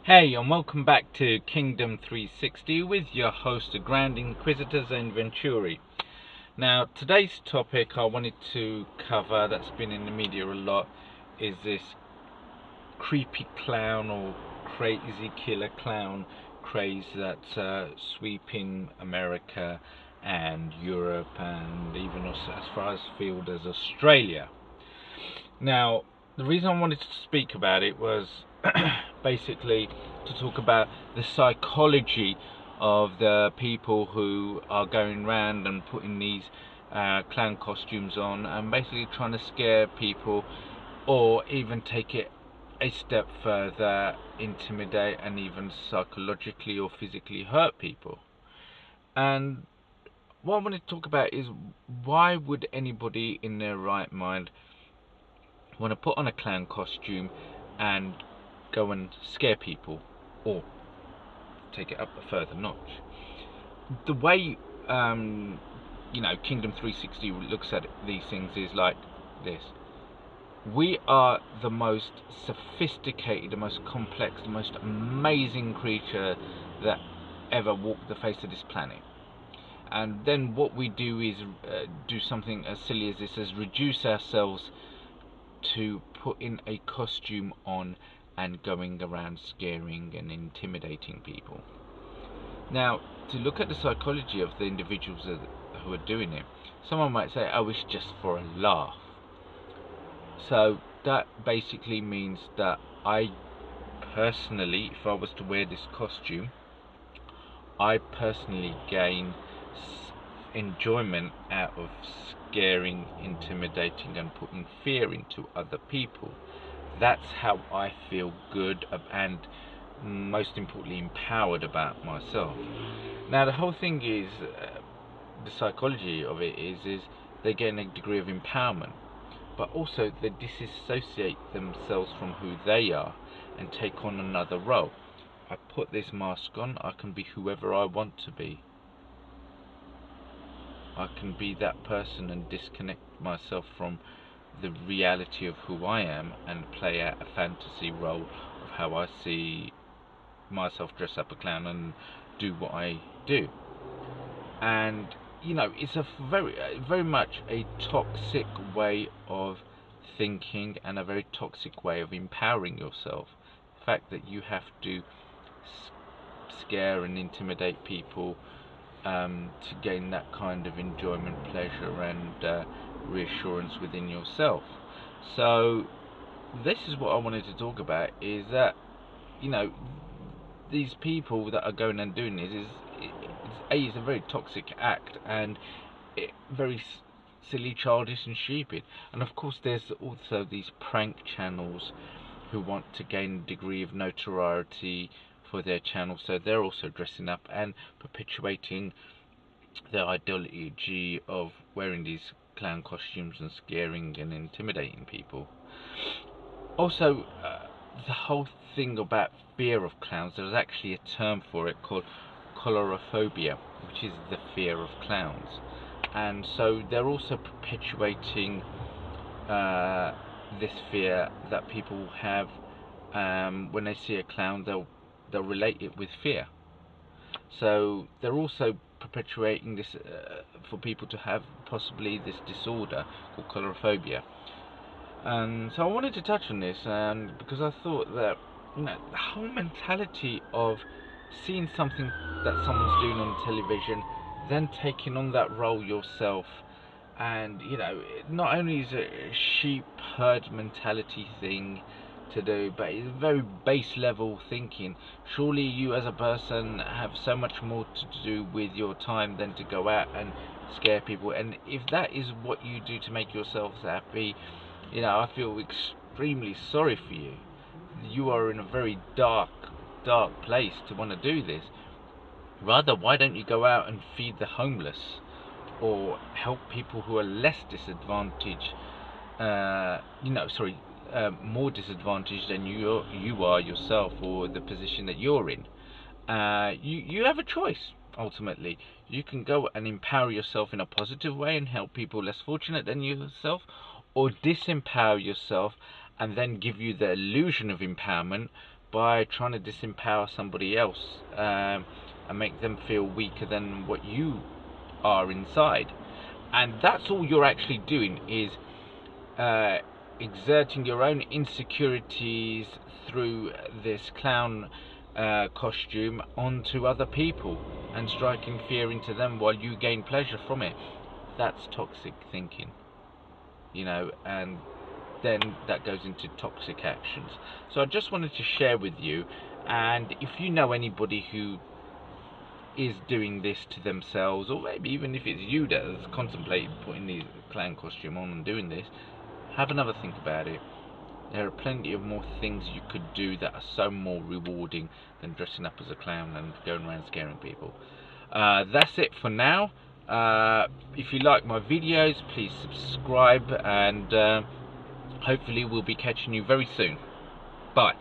Hey, and welcome back to Kingdom 360 with your host, the Grand Inquisitors and Venturi. Now, today's topic I wanted to cover, that's been in the media a lot, is this creepy clown or crazy killer clown craze that's sweeping America and Europe and even as far as field as Australia. Now, the reason I wanted to speak about it was basically to talk about the psychology of the people who are going around and putting these clown costumes on and basically trying to scare people, or even take it a step further, intimidate and even psychologically or physically hurt people. And what I want to talk about is, why would anybody in their right mind want to put on a clown costume and go and scare people, or take it up a further notch? The way Kingdom 360 looks at these things is like this: we are the most sophisticated, the most complex, the most amazing creature that ever walked the face of this planet. And then what we do is do something as silly as this, as reduce ourselves to putting a costume on and going around scaring and intimidating people. Now, to look at the psychology of the individuals who are doing it, someone might say, oh, it's just for a laugh. So that basically means that I personally, if I was to wear this costume, I personally gain enjoyment out of scaring, intimidating and putting fear into other people. That's how I feel good and most importantly empowered about myself. Now the whole thing is, the psychology of it is they gain a degree of empowerment, but also they disassociate themselves from who they are and take on another role. I put this mask on, I can be whoever I want to be. I can be that person and disconnect myself from the reality of who I am and play out a fantasy role of how I see myself, dress up a clown and do what I do. And it's a very much a toxic way of thinking and a very toxic way of empowering yourself. The fact that you have to scare and intimidate people to gain that kind of enjoyment, pleasure and reassurance within yourself. So this is what I wanted to talk about, is that these people that are going and doing this it's a very toxic act, and very silly, childish and stupid. And of course there's also these prank channels who want to gain a degree of notoriety for their channel, so they're also dressing up and perpetuating the ideology of wearing these clown costumes and scaring and intimidating people. Also, the whole thing about fear of clowns, there's actually a term for it called colorophobia, which is the fear of clowns. And so they're also perpetuating this fear that people have. When they see a clown, they'll relate it with fear. So they're also perpetuating this for people to have possibly this disorder called colorophobia. And so I wanted to touch on this, because I thought that the whole mentality of seeing something that someone's doing on television, then taking on that role yourself, and not only is it a sheep herd mentality thing to do, but it's very base level thinking. Surely you as a person have so much more to do with your time than to go out and scare people. And if that is what you do to make yourselves happy, I feel extremely sorry for you. You are in a very dark place to want to do this. Rather, why don't you go out and feed the homeless, or help people who are less disadvantaged, more disadvantaged than you are yourself, or the position that you're in. You have a choice. Ultimately, you can go and empower yourself in a positive way and help people less fortunate than yourself, or disempower yourself and then give you the illusion of empowerment by trying to disempower somebody else, and make them feel weaker than what you are inside. And that's all you're actually doing, is exerting your own insecurities through this clown costume onto other people and striking fear into them while you gain pleasure from it. That's toxic thinking, you know, and then that goes into toxic actions. So I just wanted to share with you, and if you know anybody who is doing this to themselves, or maybe even if it's you that has contemplated putting the clown costume on and doing this, have another think about it. There are plenty of more things you could do that are so more rewarding than dressing up as a clown and going around scaring people. That's it for now. If you like my videos, please subscribe, and hopefully we'll be catching you very soon. Bye.